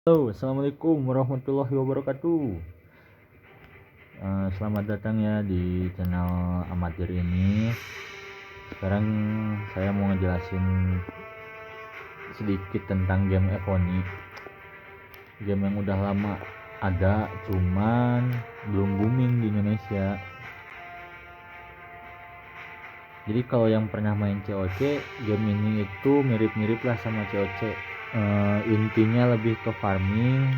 Halo, assalamualaikum warahmatullahi wabarakatuh. Selamat datang ya di channel amatir ini. Sekarang saya mau ngejelasin sedikit tentang game Evoni. Game yang udah lama ada, cuman belum booming di Indonesia. Jadi kalau yang pernah main COC, game ini itu mirip-mirip lah sama COC. Intinya lebih ke farming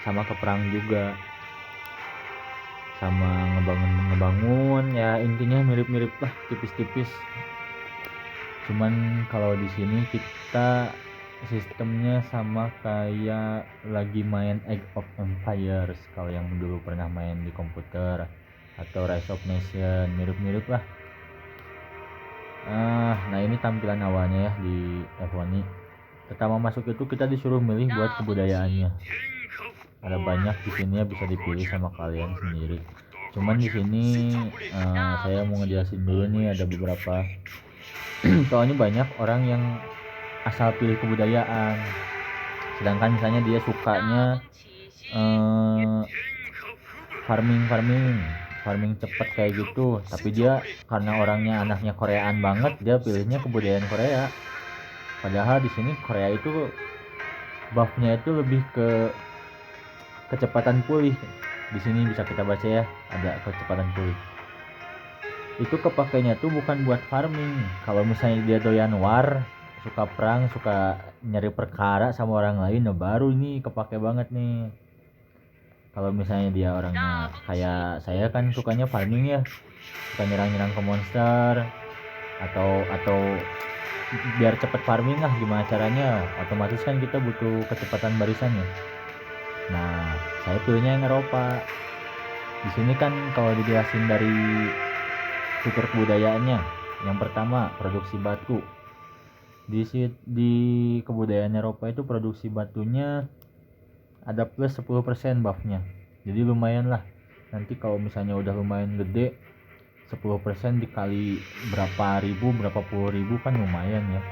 sama ke perang juga, sama ngebangun ya, intinya mirip-mirip lah, tipis-tipis. Cuman kalau di sini kita sistemnya sama kayak lagi main Age of Empires kalau yang dulu pernah main di komputer, atau Rise of Nation, mirip-mirip lah. Nah ini tampilan awalnya ya di Evoni. Pertama masuk itu kita disuruh milih buat kebudayaannya. Ada banyak di sini ya, bisa dipilih sama kalian sendiri. Cuman di sini saya mau ngejelasin dulu nih, ada beberapa soalnya banyak orang yang asal pilih kebudayaan, sedangkan misalnya dia sukanya farming cepet kayak gitu, tapi dia karena orangnya anaknya Koreaan banget, dia pilihnya kebudayaan Korea. Padahal di sini Korea itu buffnya itu lebih ke kecepatan pulih. Di sini bisa kita baca ya, ada kecepatan pulih. Itu kepakainya tuh bukan buat farming. Kalau misalnya dia doyan war, suka perang, suka nyari perkara sama orang lain, nah baru ini kepake banget nih. Kalau misalnya dia orangnya kayak saya kan sukanya farming ya, suka nyerang-nyerang ke monster, atau biar cepet farming lah, gimana caranya, otomatis kan kita butuh kecepatan barisannya. Nah saya pilihnya yang Eropa. Di sini kan kalau dijelasin dari fitur kebudayaannya, yang pertama produksi batu. Di kebudayaan Eropa itu produksi batunya ada plus 10% buffnya, jadi lumayan lah. Nanti kalau misalnya udah lumayan gede, 10% dikali berapa ribu, berapa puluh ribu, kan lumayan ya.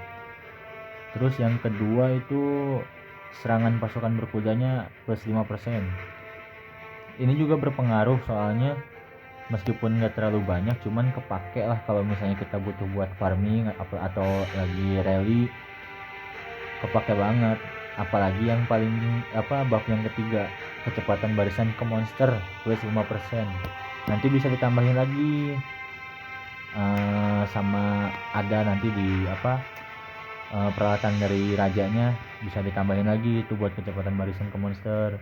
Terus yang kedua itu serangan pasukan berkudanya plus 5%. Ini juga berpengaruh, soalnya meskipun nggak terlalu banyak, cuman kepake lah kalau misalnya kita butuh buat farming atau lagi rally, kepake banget. Apalagi yang paling buff yang ketiga, kecepatan barisan ke monster plus 5%. Nanti bisa ditambahin lagi sama ada nanti di peralatan dari rajanya, bisa ditambahin lagi itu buat kecepatan barisan ke monster.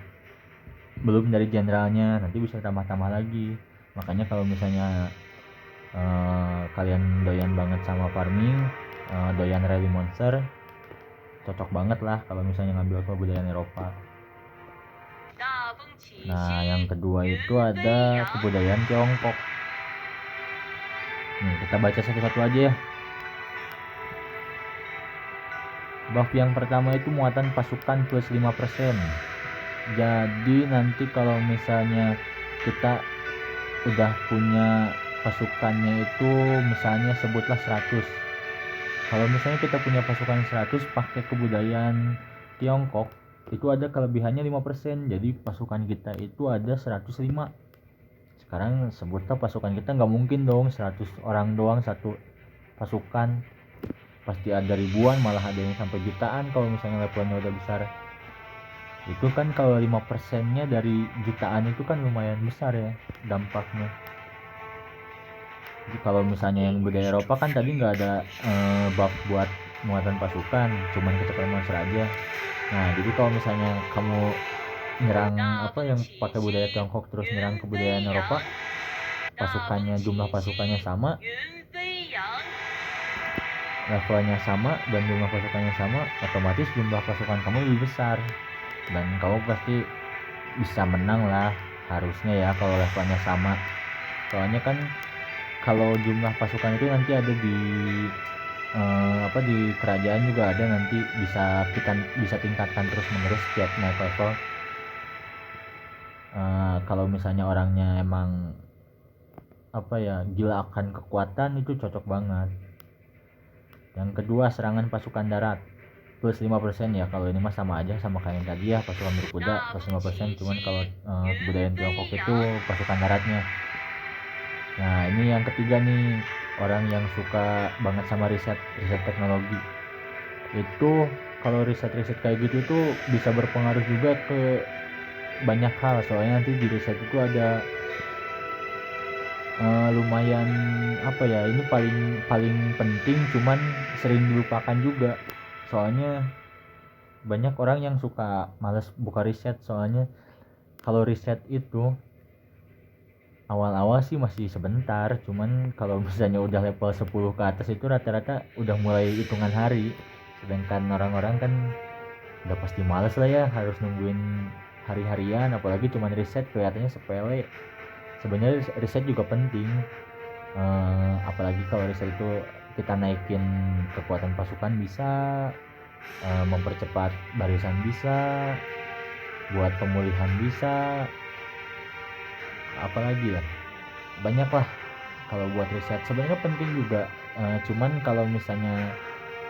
Belum dari generalnya, nanti bisa tambah-tambah lagi. Makanya kalau misalnya kalian doyan banget sama farming, doyan rally monster, cocok banget lah kalau misalnya ngambil kebudayaan Eropa. Nah yang kedua itu ada kebudayaan Tiongkok. Nih kita baca satu-satu aja ya. Buff yang pertama itu muatan pasukan plus 5%. Jadi nanti kalau misalnya kita udah punya pasukannya itu, misalnya sebutlah 100. Kalau misalnya kita punya pasukan 100 pakai kebudayaan Tiongkok, itu ada kelebihannya 5%. Jadi pasukan kita itu ada 105. Sekarang sebutlah pasukan kita, nggak mungkin dong 100 orang doang satu pasukan, pasti ada ribuan, malah ada yang sampai jutaan kalau misalnya levelnya udah besar. Itu kan kalau 5%-nya dari jutaan itu kan lumayan besar ya dampaknya. Jadi kalau misalnya yang budaya Eropa kan tadi nggak ada buff buat muatan pasukan, cuman kecepatan monster aja. Nah jadi kalau misalnya kamu nyerang yang pakai budaya Tiongkok terus nyerang kebudayaan Eropa, jumlah pasukannya sama, levelnya sama, dan jumlah pasukannya sama, otomatis jumlah pasukan kamu lebih besar dan kamu pasti bisa menang lah harusnya ya kalau levelnya sama. Soalnya kan kalau jumlah pasukan itu nanti ada di di kerajaan juga ada, nanti bisa tingkatkan terus menerus setiap naik level. Kalau misalnya orangnya emang gila akan kekuatan, itu cocok banget. Yang kedua serangan pasukan darat. plus 5% ya. Kalau ini mah sama aja sama kayak yang tadi ya, pasukan berkuda plus 5%, cuman kalau kebudayaan Tiongkok itu pasukan daratnya. Nah ini yang ketiga nih, orang yang suka banget sama riset teknologi itu. Kalau riset kayak gitu tuh bisa berpengaruh juga ke banyak hal, soalnya nanti di riset itu ada lumayan apa ya, ini paling penting cuman sering dilupakan juga. Soalnya banyak orang yang suka males buka riset, soalnya kalau riset itu awal-awal sih masih sebentar, cuman kalau misalnya udah level 10 ke atas itu rata-rata udah mulai hitungan hari. Sedangkan orang-orang kan udah pasti males lah ya harus nungguin hari-harian, apalagi cuman riset kelihatannya sepele. Sebenarnya riset juga penting, apalagi kalau riset itu kita naikin kekuatan pasukan bisa, mempercepat barisan bisa, buat pemulihan bisa, apalagi ya banyak lah. Kalau buat riset sebenarnya penting juga, cuman kalau misalnya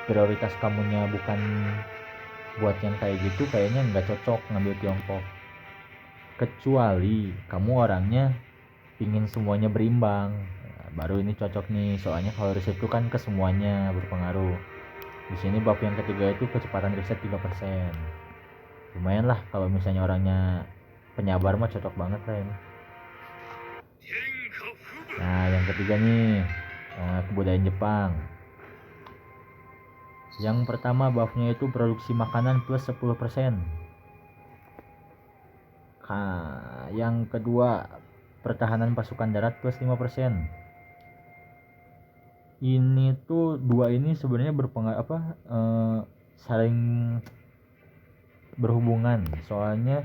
prioritas kamunya bukan buat yang kayak gitu, kayaknya nggak cocok ngambil Tiongkok, kecuali kamu orangnya pingin semuanya berimbang. Nah, baru ini cocok nih, soalnya kalau riset itu kan ke semuanya berpengaruh. Di sini bab yang ketiga itu kecepatan riset 3%. Lumayan lah kalau misalnya orangnya penyabar mah cocok banget lah ini. Nah yang ketiga nih, kebudayaan Jepang. Yang pertama buffnya itu produksi makanan plus 10%. Yang kedua pertahanan pasukan darat plus 5%. Ini tuh dua ini sebenarnya berpengaruh saling berhubungan. Soalnya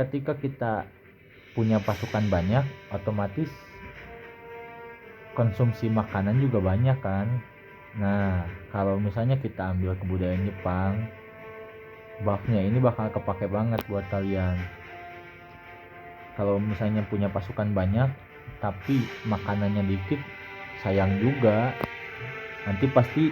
ketika kita punya pasukan banyak, otomatis konsumsi makanan juga banyak kan. Nah kalau misalnya kita ambil kebudayaan Jepang, buffnya ini bakal kepake banget buat kalian. Kalau misalnya punya pasukan banyak tapi makanannya dikit, sayang juga, nanti pasti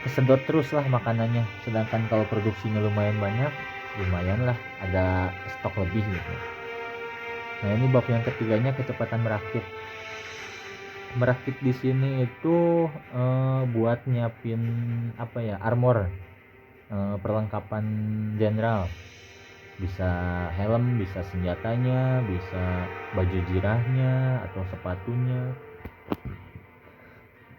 kesedot terus lah makanannya. Sedangkan kalau produksinya lumayan banyak, lumayan lah ada stok lebih gitu. Nah ini bab yang ketiganya, kecepatan merakit. Merakit di sini itu buat nyiapin armor, perlengkapan jenderal. Bisa helm, bisa senjatanya, bisa baju jirahnya atau sepatunya.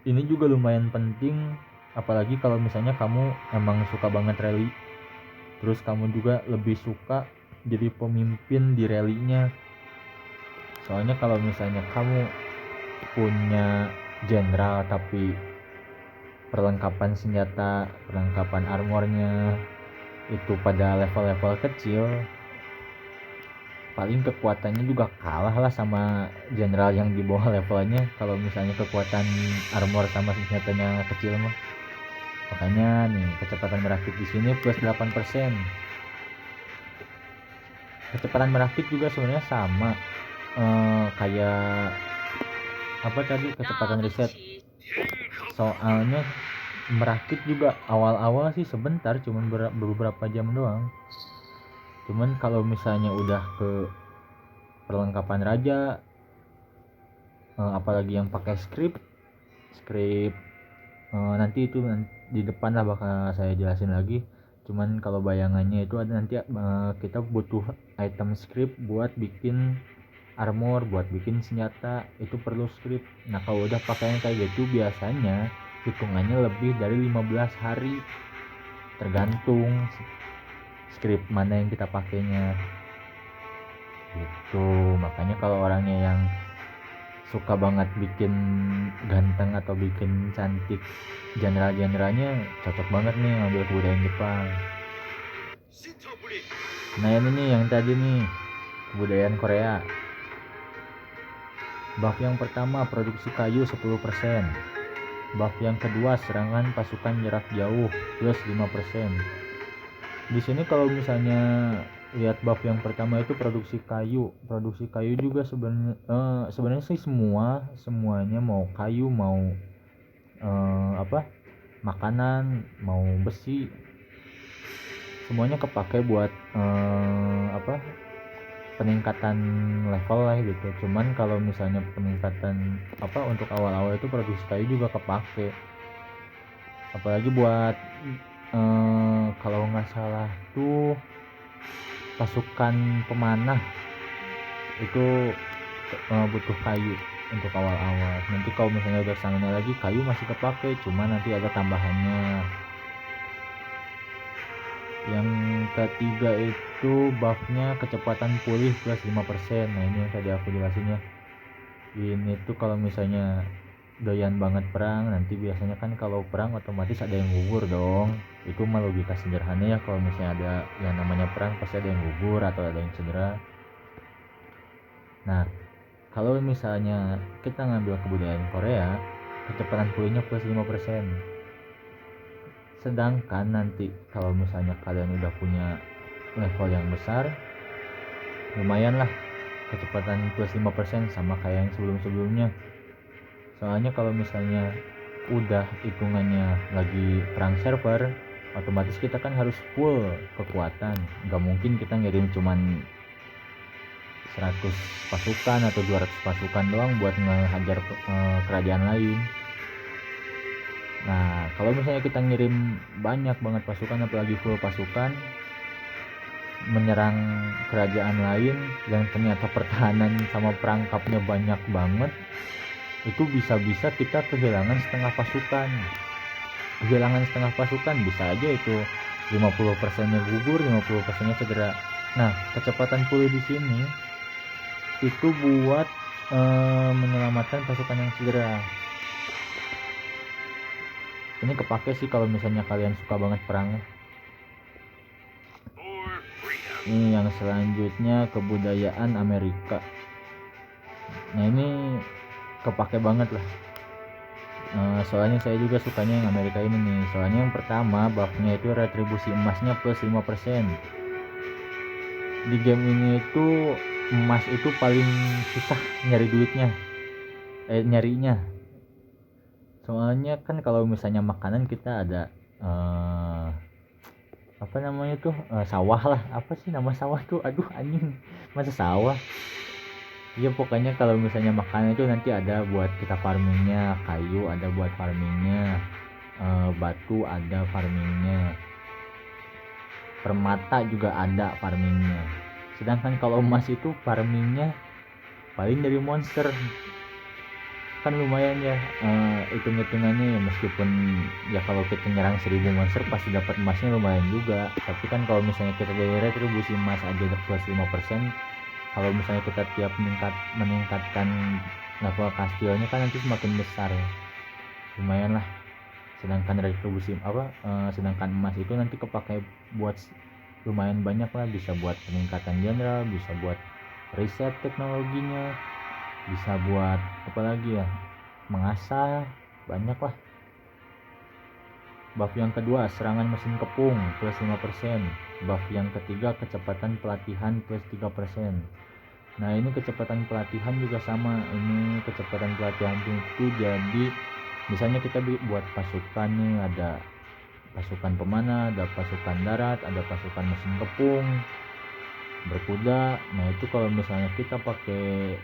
Ini juga lumayan penting, apalagi kalau misalnya kamu emang suka banget rally, terus kamu juga lebih suka jadi pemimpin di rallynya. Soalnya kalau misalnya kamu punya jenderal tapi perlengkapan senjata, perlengkapan armornya itu pada level-level kecil, paling kekuatannya juga kalah lah sama jenderal yang di bawah levelnya. Kalau misalnya kekuatan armor sama senjatanya kecil mah. Makanya nih kecepatan merakit di sini plus 8%. Kecepatan merakit juga sebenarnya sama kayak apa tadi, kecepatan riset. Soalnya merakit juga awal-awal sih sebentar, cuman beberapa jam doang. Cuman kalau misalnya udah ke perlengkapan raja, apalagi yang pakai script, nanti itu di depan lah bakal saya jelasin lagi. Cuman kalau bayangannya itu ada nanti kita butuh item script buat bikin armor, buat bikin senjata, itu perlu script. Nah kalau udah pakainya kayak gitu biasanya hitungannya lebih dari 15 hari, tergantung script mana yang kita pakainya gitu. Makanya kalau orangnya yang suka banget bikin ganteng atau bikin cantik jenderal-jenderalnya, cocok banget nih ngambil kebudayaan Jepang. Nah ini nih yang tadi nih, kebudayaan Korea. Buff yang pertama produksi kayu 10%. Buff yang kedua serangan pasukan jarak jauh plus 5%. Di sini kalau misalnya lihat buff yang pertama itu produksi kayu juga sebenarnya sih semuanya mau kayu mau makanan, mau besi, semuanya kepake buat peningkatan level lah gitu. Cuman kalau misalnya peningkatan untuk awal-awal itu produksi kayu juga kepake, apalagi buat kalau nggak salah tuh pasukan pemanah itu butuh kayu untuk awal-awal. Nanti kalau misalnya udah stamina lagi, kayu masih kepake, cuma nanti ada tambahannya. Yang ketiga itu buffnya kecepatan pulih plus 5%. Nah ini yang tadi aku jelasin ya. Ini tuh kalau misalnya doyan banget perang, nanti biasanya kan kalau perang otomatis ada yang gugur dong. Itu mah logika sederhana ya, kalau misalnya ada yang namanya perang pasti ada yang gugur atau ada yang cedera. Nah kalau misalnya kita ngambil kebudayaan Korea, kecepatan pulihnya plus 5%. Sedangkan nanti kalau misalnya kalian udah punya level yang besar, lumayan lah kecepatan plus 5% sama kayak yang sebelum-sebelumnya. Soalnya kalau misalnya udah hitungannya lagi perang server, otomatis kita kan harus full kekuatan. Gak mungkin kita ngirim cuman 100 pasukan atau 200 pasukan doang buat ngehajar kerajaan lain. Nah kalau misalnya kita ngirim banyak banget pasukan, apalagi full pasukan, menyerang kerajaan lain yang ternyata pertahanan sama perangkapnya banyak banget, itu bisa-bisa kita kehilangan setengah pasukan. Bisa aja itu 50%-nya gugur, 50%-nya cedera. Nah kecepatan pulih di sini itu buat menyelamatkan pasukan yang cedera. Ini kepake sih kalau misalnya kalian suka banget perangnya. Ini yang selanjutnya kebudayaan Amerika. Nah ini kepake banget lah. Soalnya saya juga sukanya yang Amerika ini nih. Soalnya yang pertama buffnya itu retribusi emasnya plus 5%. Di game ini itu emas itu paling susah nyarinya. Soalnya kan kalau misalnya makanan kita ada sawah lah. Apa sih nama sawah tuh? Aduh anjing, masa sawah. Ya pokoknya kalau misalnya makanan itu nanti ada buat kita farmingnya, kayu ada buat farmingnya, batu ada farmingnya, permata juga ada farmingnya. Sedangkan kalau emas itu farmingnya paling dari monster. Kan lumayan ya hitung-hitungannya ya, meskipun ya kalau kita nyerang 1000 monster pasti dapat emasnya lumayan juga. Tapi kan kalau misalnya kita dari retribusi emas aja plus 5%, kalau misalnya kita tiap meningkatkan level kastilnya kan nanti semakin besar ya, lumayan lah. Sedangkan sedangkan emas itu nanti kepakai buat lumayan banyak lah, bisa buat peningkatan jenderal, bisa buat riset teknologinya, bisa buat mengasah banyak lah. Buff yang kedua serangan mesin kepung plus 5%. Buff yang ketiga kecepatan pelatihan plus 3%. Nah ini kecepatan pelatihan juga sama. Ini kecepatan pelatihan itu jadi misalnya kita buat pasukan nih, ada pasukan pemanah, ada pasukan darat, ada pasukan mesin kepung, berkuda. Nah itu kalau misalnya kita pakai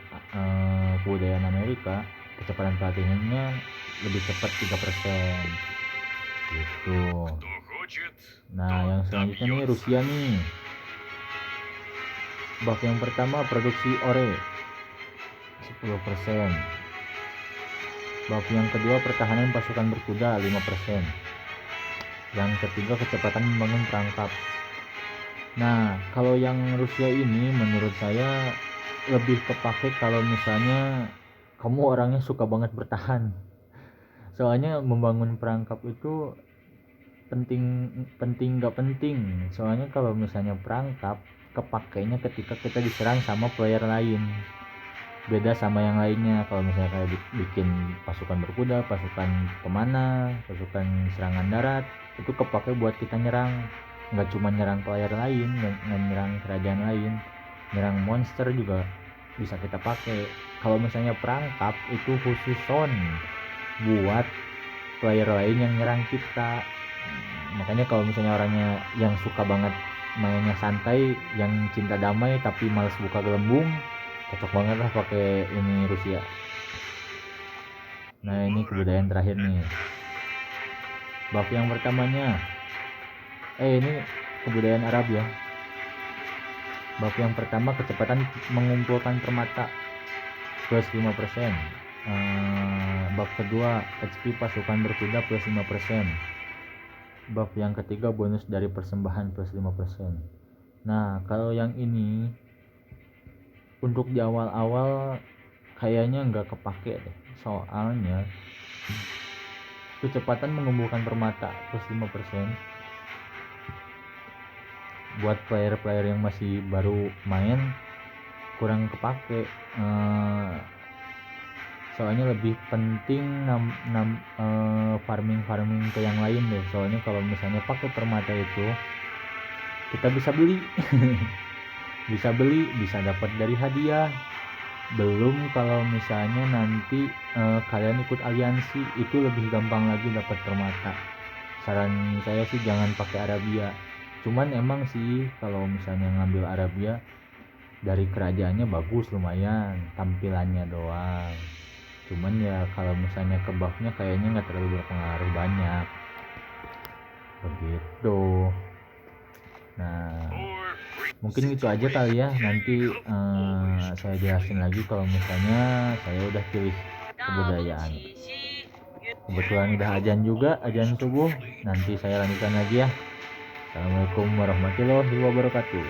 kebudayaan Amerika, kecepatan pelatihannya lebih cepat 3% gitu. Nah yang selanjutnya nih Rusia nih. Buff yang pertama produksi ore 10%. Buff yang kedua pertahanan pasukan berkuda 5%. Yang ketiga kecepatan membangun perangkap. Nah kalau yang Rusia ini menurut saya lebih kepake kalau misalnya kamu orangnya suka banget bertahan. Soalnya membangun perangkap itu penting gak penting. Soalnya kalau misalnya perangkap kepakainya ketika kita diserang sama player lain, beda sama yang lainnya. Kalau misalnya kayak bikin pasukan berkuda, pasukan pemanah, pasukan serangan darat, itu kepake buat kita nyerang, nggak cuma nyerang player lain, nggak nyerang kerajaan lain, nyerang monster juga bisa kita pakai. Kalau misalnya perangkap itu khusus buat player lain yang nyerang kita. Makanya kalau misalnya orangnya yang suka banget mainnya santai, yang cinta damai tapi males buka gelembung, cocok banget lah pakai ini Rusia. Nah ini kebudayaan terakhir nih. Buff yang pertamanya, ini kebudayaan Arab ya. Buff yang pertama kecepatan mengumpulkan permata plus 5%. Buff kedua HP pasukan berkuda plus 5%. Buff yang ketiga bonus dari persembahan plus 5%. Nah kalau yang ini untuk di awal-awal kayaknya nggak kepake deh, soalnya kecepatan mengumpulkan permata plus 5% buat player-player yang masih baru main kurang kepake. Soalnya lebih penting farming ke yang lain deh. Soalnya kalau misalnya pakai permata itu kita bisa beli bisa dapat dari hadiah. Belum kalau misalnya nanti kalian ikut aliansi, itu lebih gampang lagi dapat permata. Saran saya sih jangan pakai Arabia. Cuman emang sih kalau misalnya ngambil Arabia dari kerajaannya bagus, lumayan tampilannya doang. Cuman ya kalau misalnya ke buffnya kayaknya nggak terlalu berpengaruh banyak begitu. Nah mungkin itu aja kali ya. Nanti saya jelasin lagi kalau misalnya saya udah pilih kebudayaan. Kebetulan udah azan juga, azan subuh. Nanti saya lanjutkan lagi ya. Assalamualaikum warahmatullahi wabarakatuh.